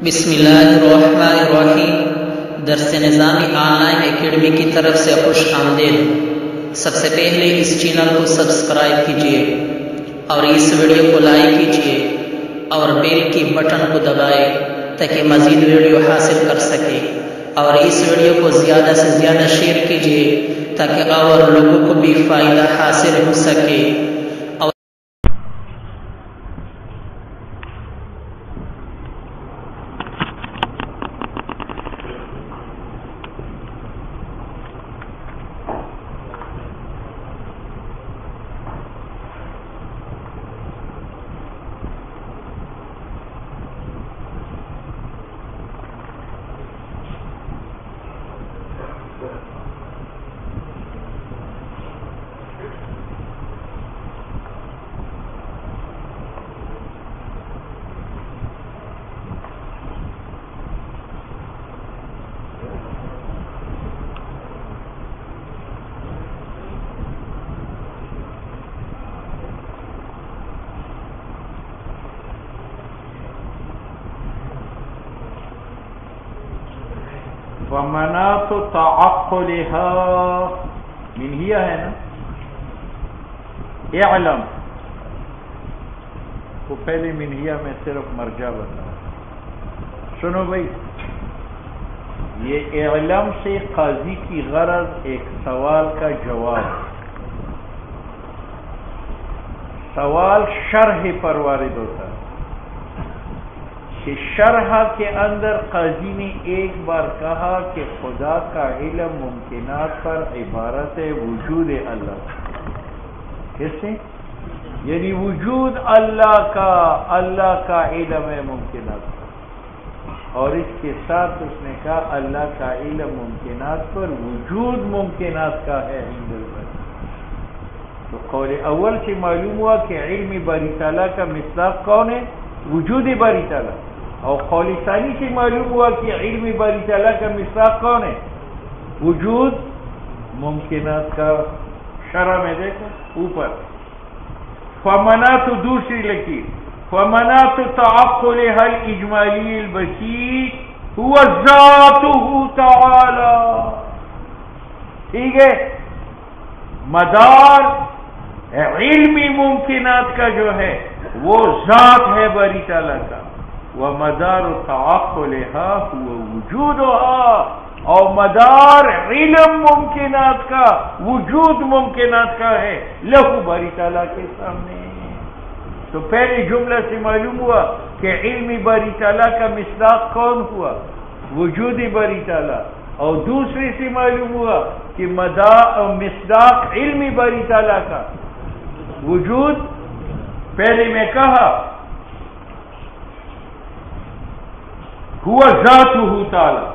بسم اللہ الرحمن الرحیم۔ درس نظامی آن لائن اکیڈمی کی طرف سے خوش آمدید۔ سب سے پہلے اس چینل کو سبسکرائب کیجیے اور اس ویڈیو کو لائک کیجیے اور بیل کی بٹن کو دبائیں تاکہ مزید ویڈیو حاصل کر سکے، اور اس ویڈیو کو زیادہ سے زیادہ شیئر کیجیے تاکہ اور لوگوں کو بھی فائدہ حاصل ہو سکے۔ ومناط تعقلها منہیہ ہے نا، اعلم وہ پہلے منہیہ میں صرف مرجع بتا۔ سنو بھائی، یہ اعلم سے قاضی کی غرض ایک سوال کا جواب، سوال شرح پر وارد ہوتا ہے کہ شرح کے اندر قاضی نے ایک بار کہا کہ خدا کا علم ممکنات پر عبارت ہے وجود اللہ۔ کیسے؟ یعنی وجود اللہ کا علم ہے ممکنات پر، اور اس کے ساتھ اس نے کہا اللہ کا علم ممکنات پر وجود ممکنات کا ہے عند الباری۔ تو قول اول سے معلوم ہوا کہ علم باری تعالیٰ کا مصداق کون ہے؟ وجود باری تعالیٰ۔ اور قول ثانی سے معلوم ہوا کہ علم باری تعالیٰ کا مصداق کون ہے؟ وجود ممکنات کا۔ شرح میں دیکھو اوپر فمناط دوسری لکیر، فمناط تعقلها الاجمالی البسيط هو ذاته تعالی۔ ٹھیک ہے، مدار علمی ممکنات کا جو ہے وہ ذات ہے باری تعالیٰ کا، ومدار تعقلها هو وجودها، اور مدار علم ممکنات کا وجود ممکنات کا ہے لہو باری تعالیٰ کے سامنے۔ تو پہلے جملہ سے معلوم ہوا کہ علم باری تعالیٰ کا مصداق کون ہوا؟ وجود باری تعالیٰ، اور دوسرے سے معلوم ہوا کہ مصداق علم باری تعالیٰ کا وجود۔ پہلے میں کہا ہوا ذاتہ تعالی،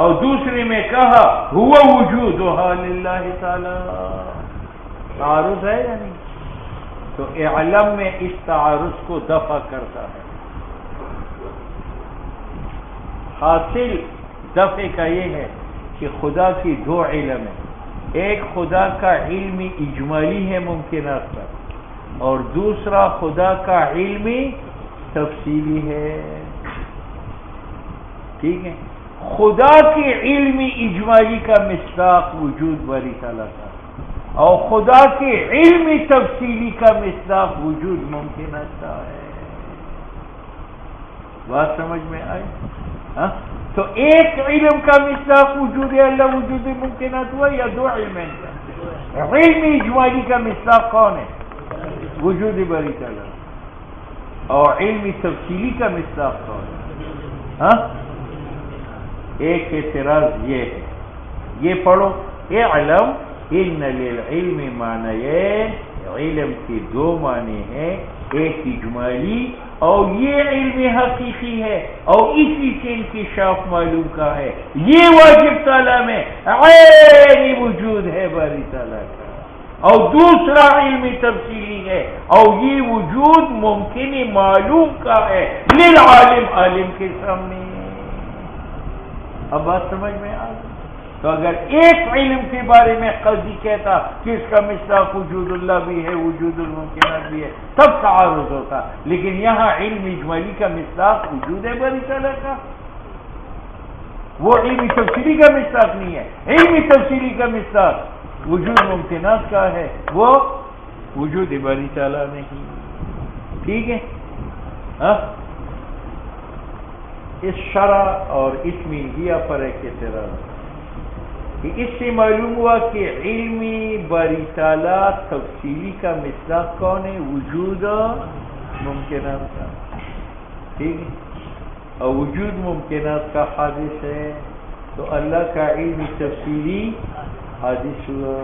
اور دوسرے میں کہا ہوا وجودہ للہ تعالی۔ تعارض ہے یا نہیں؟ تو اعلم میں اس تعارض کو دفع کرتا ہے۔ حاصل دفع کا یہ ہے کہ خدا کی دو علم ہے، ایک خدا کا علم اجمالی ہے ممکنات کا، اور دوسرا خدا کا علم تفصیلی ہے۔ ٹھیک ہے، خدا کی علم اجمالی کا مصداق وجود باری تعالیٰ کا، اور خدا کی علم تفصیلی کا مصداق وجود ممکنات کا ہے۔ بات سمجھ میں آئی؟ ہاں، تو ایک علم کا مصداق وجود اللہ وجود ممکنات ہوا، یا دو علم کا؟ علم اجمالی کا مصداق کون ہے؟ وجود باری تعالیٰ، اور علم تفصیلی کا مصداق کون ہے؟ ہاں، ایک اعتراض یہ ہے، یہ پڑھو اعلم ان للعلم معنیین، علم کے دو معنی ہیں، ایک اجمالی اور یہ علم حقیقی ہے، اور اسی سے انکشاف معلوم کا ہے۔ یہ واجب تعالیٰ میں عینی وجود ہے باری تعالیٰ کا، اور دوسرا علم تفصیلی ہے، اور یہ وجود ممکن معلوم کا ہے للعالم، عالم کے سامنے۔ اب بات سمجھ میں آ گئی؟ تو اگر ایک علم کے بارے میں قاضی کہتا کہ اس کا مصداق وجود اللہ بھی ہے وجود الممکنات بھی ہے تب تعارض ہوتا، لیکن یہاں علم اجمالی کا مصداق وجود ہے باری تعالیٰ کا وہ علمی تفصیلی کا مصداق نہیں ہے. علمی تفصیلی کا مصداق وجود ممکنات کا ہے، وہ وجود باری تعالیٰ نہیں. ٹھیک ہے؟ اس شرع اور اس ملگیا پر ایک اعتراض کہ اس سے معلوم ہوا کہ علمی باری تعالیٰ تفصیلی کا مصداق کون ہے؟ وجود ممکنات کا. ٹھیک ہے؟ اور وجود ممکنات کا حادث ہے، تو اللہ کا علم تفصیلی حادث ہوا.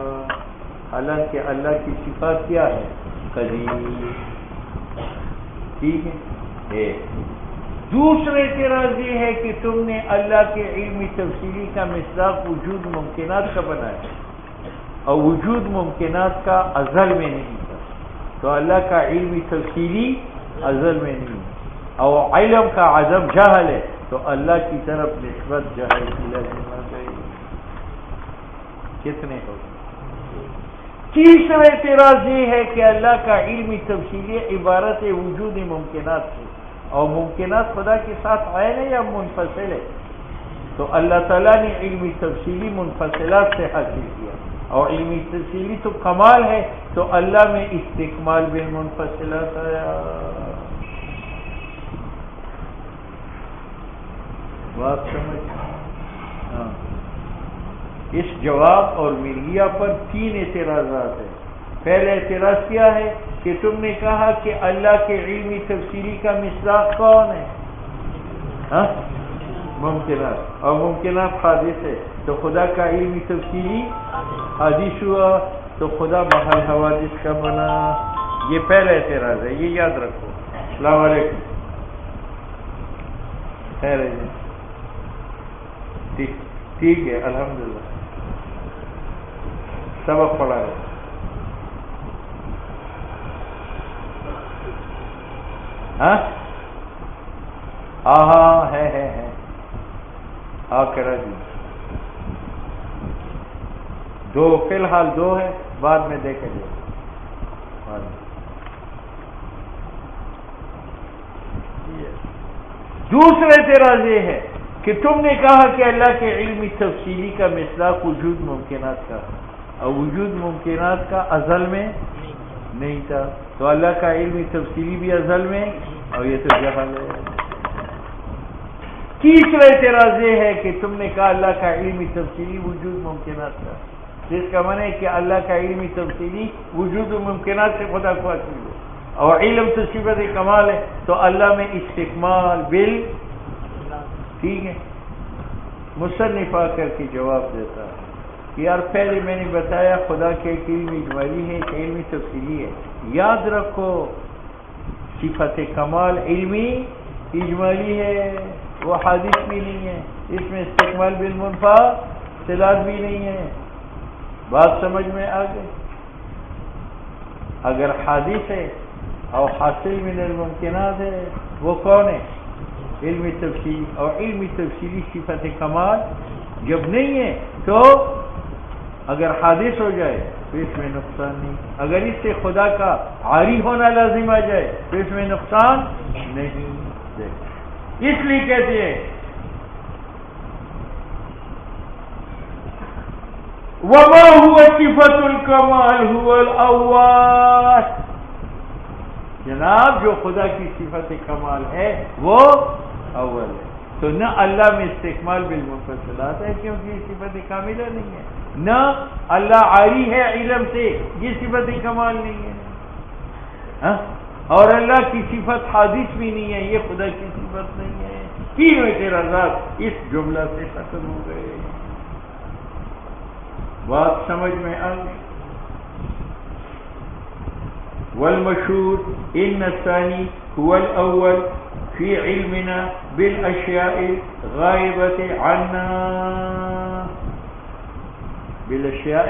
حالانکہ اللہ کی صفات کیا ہے؟ قدیم. ٹھیک ہے؟ دوسرے اعتراض یہ ہے کہ تم نے اللہ کے علم تفصیلی کا مصداق وجود ممکنات کا بنایا اور وجود ممکنات کا ازل میں نہیں تھا، تو اللہ کا علم تفصیلی ازل میں نہیں ہے. اور علم کا عدم جہل ہے، تو اللہ کی طرف نسبت جہل کی لازم آ گئی. کتنے ہو گئے؟ تیسرا اعتراض یہ ہے کہ اللہ کا علم تفصیلی عبارت ہے وجود ممکنات سے، اور ممکنات خدا کے ساتھ عین ہے یا منفصل ہے؟ تو اللہ تعالیٰ نے علمی تفصیلی منفصلات سے حاصل کیا، اور علمی تفصیلی تو کمال ہے، تو اللہ میں استکمال بالمنفصلات آیا. بات سمجھ؟ ہاں. اس جواب اور ملگیا پر تین اعتراضات ہیں. پہلا اعتراض کیا ہے کہ تم نے کہا کہ اللہ کے علمی تفصیلی کا مصداق کون ہے؟ ممکنات، اور ممکنات حادث ہے، تو خدا کا علمی تفصیلی حادث ہوا، تو خدا محل حوادث کا بنا. یہ پہلا اعتراض ہے، یہ یاد رکھو. السلام علیکم. خیر ہے جی؟ ٹھیک ہے، الحمدللہ. سبق پڑھا ہے. ہاں ہے آ کرا جی. دو فی الحال دو ہے، بعد میں دیکھیں گے. دوسرا اعتراض یہ ہے کہ تم نے کہا کہ اللہ کے علمی تفصیلی کا مصداق وجود ممکنات کا، اور وجود ممکنات کا ازل میں نہیں تھا، تو اللہ کا علمی تفصیلی بھی ازل میں، اور یہ تو جہل ہے. تیسرا اعتراض یہ ہے کہ تم نے کہا اللہ کا علمی تفصیلی وجود ممکنات کا، جس کا معنی ہے کہ اللہ کا علمی تفصیلی وجود ممکنات سے خدا کو حاصل ہے، اور علم تو صفت کمال ہے، تو اللہ میں استکمال بال. ٹھیک ہے؟ مصنف آ کر کے جواب دیتا ہے کہ یار پہلے میں نے بتایا خدا کے ایک علم اجمالی ہے، ایک علمی تفصیلی ہے. یاد رکھو صفت کمال علمی اجمالی ہے، وہ حادث بھی نہیں ہے، اس میں استقبال بالمنفصلات بھی نہیں ہے. بات سمجھ میں آ گئی؟ اگر حادث ہے اور حاصل من الممکنات ہے، وہ کون ہے؟ علمی تفصیل. اور علمی تفصیلی صفت کمال جب نہیں ہے تو اگر حادث ہو جائے تو اس میں نقصان نہیں، اگر اس سے خدا کا عاری ہونا لازم آ جائے تو اس میں نقصان نہیں. اس لیے کہتے ہیں وما هو صفت الکمال هو الاول. جناب جو خدا کی صفت کمال ہے وہ اول ہے، تو نہ اللہ میں استکمال بالمنفصلات ہے کیونکہ یہ صفت کاملہ نہیں ہے، نہ اللہ عاری ہے علم سے، یہ صفت کمال نہیں ہے، اور اللہ کی صفت حادث بھی نہیں ہے، یہ خدا کی صفت نہیں ہے. تینوں اعتراضات اس جملہ سے ختم ہو گئے. بات سمجھ میں آ گئی؟ والمشهور ان الثاني هو الاول في علمنا بالاشياء الغائبة عنا. بالاشياء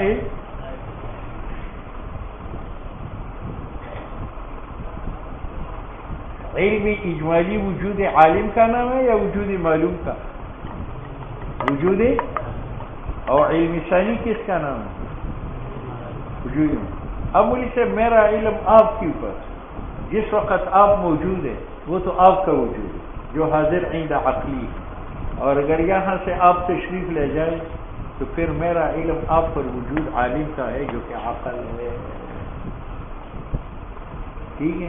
علم اجمالی وجود عالم کا نام ہے یا وجود معلوم کا؟ وجود. اور علم ثانی کس کا نام ہے؟ وجود. اب مجھ سے میرا علم آپ کے اوپر جس وقت آپ موجود ہے وہ تو آپ کا وجود ہے جو حاضر عند عقلی ہے. اور اگر یہاں سے آپ تشریف لے جائیں تو پھر میرا علم آپ پر وجود عالم کا ہے جو کہ عقل ہے. ٹھیک ہے،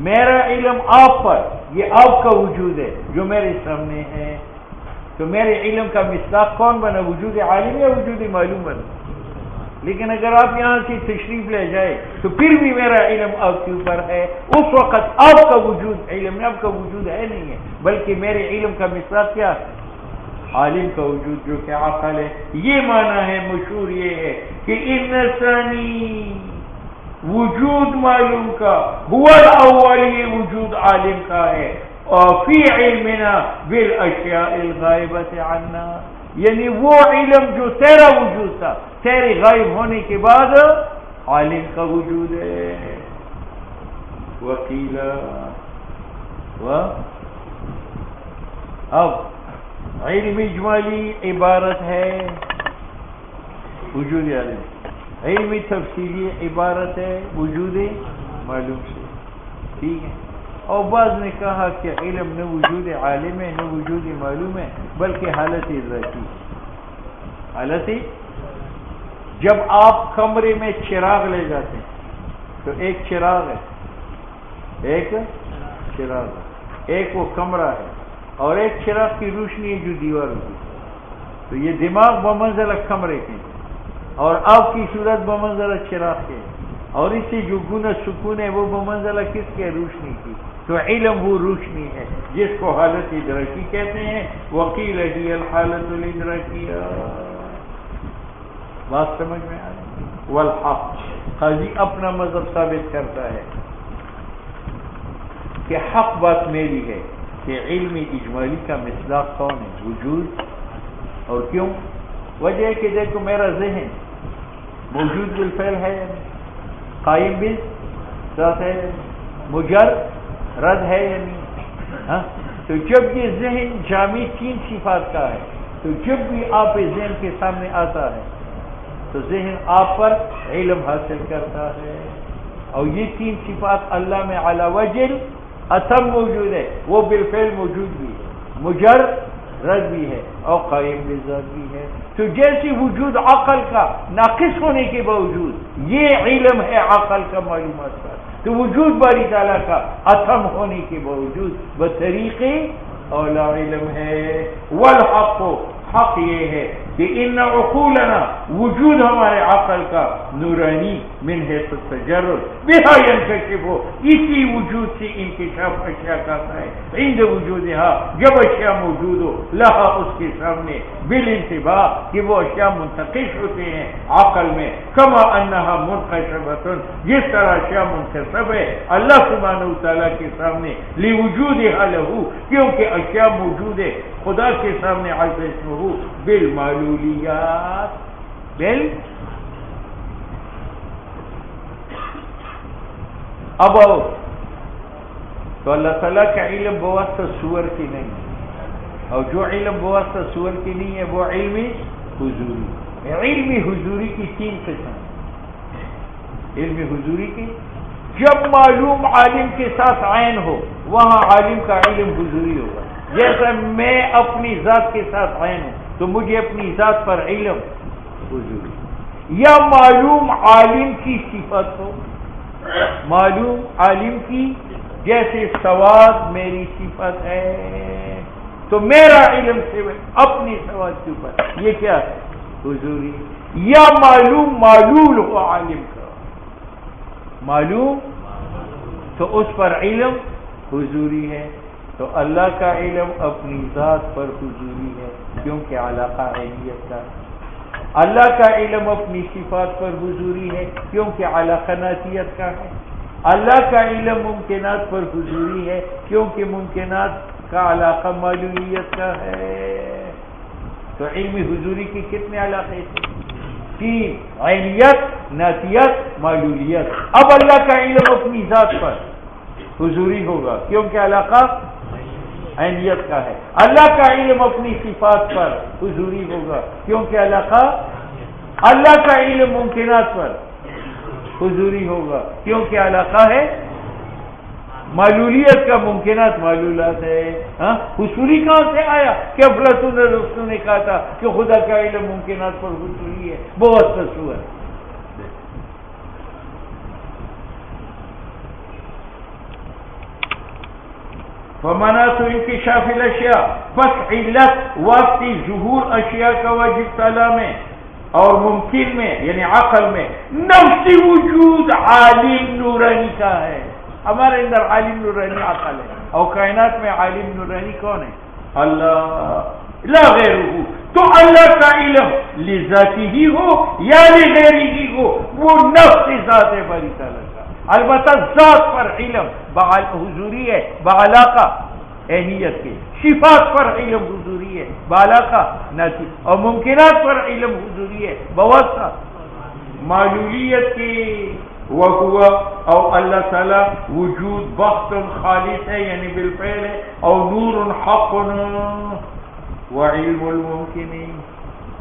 میرا علم آپ پر، یہ آپ کا وجود ہے جو میرے سامنے ہے. تو میرے علم کا مصداق کون بنا؟ وجود عالم یا وجود معلوم بنا؟ لیکن اگر آپ یہاں سے تشریف لے جائے تو پھر بھی میرا علم آپ کے اوپر ہے. اس وقت آپ کا وجود علم میں آپ کا وجود ہے نہیں ہے، بلکہ میرے علم کا مصداق کیا ہے؟ عالم کا وجود جو کہ عقل ہے. یہ معنی ہے مشہور یہ ہے کہ ان ثانی وجود معلوم کا هو الاول، یہ وجود عالم کا ہے. اور فی علمنا بالاشیاء الغائبۃ عنا، یعنی وہ علم جو تیرا وجود تھا تیرے غائب ہونے کے بعد عالم کا وجود ہے. وقیل اب علم اجمالی عبارت ہے وجود عالم، علم تفصیلی عبارت ہے وجود معلوم سے. ٹھیک ہے، اور بعض نے کہا کہ علم نہ وجود عالم ہے نہ وجود معلوم ہے بلکہ حالت ادراکی. حالت، جب آپ کمرے میں چراغ لے جاتے ہیں تو ایک چراغ ہے، ایک چراغ ہے، ایک وہ کمرہ ہے، اور ایک چراغ کی روشنی ہے جو دیوار ہوتی. تو یہ دماغ بمنزلہ کمرے کے اور آپ کی صورت بمنزلہ چراغ کے، اور اس سے جو گنہ سکون ہے وہ بمنزلہ کس کے؟ روشنی کی. تو علم وہ روشنی ہے جس کو حالت ادراکی کہتے ہیں. وقیل ہی الحالت الادراکیہ. بات سمجھ میں آ رہی؟ والحق، قاضی اپنا مذہب ثابت کرتا ہے کہ حق بات میری ہے کہ علم اجمالی کا مصداق کون ہے؟ وجود. اور کیوں؟ وجہ ہے کہ دیکھو میرا ذہن موجود بالفعل ہے، قائم بالذات ہے، مجرد ہے یا نہیں؟ تو جب یہ ذہن جامع تین صفات کا ہے تو جب بھی آپ ذہن کے سامنے آتا ہے تو ذہن آپ پر علم حاصل کرتا ہے. اور یہ تین صفات اللہ میں علی وجہ اتم موجود ہے. وہ بالفعل موجود بھی ہے، مجرد بھی ہے، اور قائم بالذات بھی ہے. تو جیسے وجود عقل کا ناقص ہونے کے باوجود یہ علم ہے عقل کا معلومات کا، تو وجود باری تعالیٰ کا اتم ہونے کے باوجود بطریق اولا علم ہے. والحق، حق یہ ہے کہ ان عقولنا، وجود ہمارے عقل کا نورانی من حیث التجرد بها ينکشف، اسی وجود سے انکشاف اشیاء کا ہے. عند وجودها، جب اشیاء موجود ہو، لہا اس کے سامنے بالانتباہ کہ وہ اشیاء منتقش ہوتے ہیں عقل میں. کما انها منقشبۃ، جس طرح اشیاء منتخب ہے اللہ سبحانہ وتعالی کے سامنے لوجودها له، کیونکہ اشیاء موجود ہے خدا کے سامنے عز اسمہ بالمعلولیات. اب آؤ تو اللہ تعالیٰ کا علم بواسطہ صور کی نہیں ہے، اور جو علم بواسطہ صور کی نہیں ہے وہ علم حضوری. علم حضوری کی تین قسم. علم حضوری کی جب معلوم عالم کے ساتھ عین ہو وہاں عالم کا علم حضوری ہوگا. جیسا میں اپنی ذات کے ساتھ عین ہوں تو مجھے اپنی ذات پر علم حضوری. یا معلوم عالم کی صفت ہو، معلوم عالم کی، جیسے سواد میری صفت ہے تو میرا علم سے اپنی سواد کے اوپر یہ کیا ہے؟ حضوری. یا معلوم معلول ہو عالم کا، معلوم تو اس پر علم حضوری ہے. تو اللہ کا علم اپنی ذات پر حضوری ہے کیونکہ علاقہ عینیت کا. اللہ کا علم اپنی صفات پر حضوری ہے کیونکہ علاقہ ناتیت کا ہے. اللہ کا علم ممکنات پر حضوری ہے کیونکہ ممکنات کا علاقہ معلومیت کا ہے. تو علم حضوری کی کتنے علاقے تھے؟ تین: عینیت، ناتیت، معلولیت. اب اللہ کا علم اپنی ذات پر حضوری ہوگا کیونکہ علاقہ عینیت کا ہے. اللہ کا علم اپنی صفات پر حضوری ہوگا کیونکہ علاقہ. اللہ کا علم ممکنات پر حضوری ہوگا کیونکہ علاقہ ہے معلولیت کا ممکنات معلولات ہے. حصولی کہاں سے آیا کہ افلاطون اور ارسطو نے کہا تھا کہ خدا کا علم ممکنات پر حصولی ہے؟ بہت تصور. فمنات انکشاف الاشیاء، بس علت وقتی ظہور اشیاء کا واجب تعالیٰ میں اور ممکن میں یعنی عقل میں نفسی وجود عالم نورانی کا ہے. ہمارے اندر عالم نورانی عقل ہے اور کائنات میں عالم نورانی کون ہے؟ اللہ لا غیرہ. تو اللہ کا علم لذاتی ہی ہو یا لغیری ہی ہو، وہ نفس ذات باری تعالیٰ کا. البتہ ذات پر علم حضوری ہے بعلاقہ اہمیت کے، صفات پر علم حضوری ہے بعلاقہ ناتی، اور ممکنات پر علم حضوری ہے بواسطہ معلولیت کی. وہوا او اللہ تعالی وجود بخت خالص ہے یعنی بالفعل ہے، اور نور حق وعلم الممکن،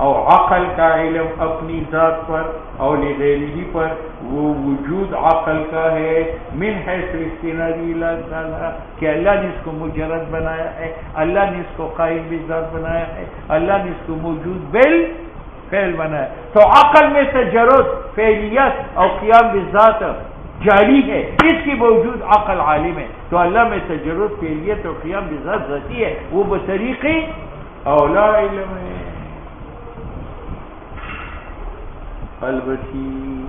اور عقل کا علم اپنی ذات پر اور لغیرہ پر وہ وجود عقل کا ہے من حیث استنادی اللہ تعالیٰ کہ اللہ نے اس کو مجرد بنایا ہے، اللہ نے اس کو قائم بذات بنایا ہے، اللہ نے اس کو موجود بالفعل بنایا. تو عقل میں تجرد فعلیت اور قیام بذات جاری ہے، اس کی موجود عقل عالم ہے. تو اللہ میں تجرد فعلیت اور قیام بذات ذاتی ہے، وہ بطریق اولا علم ہے. البتی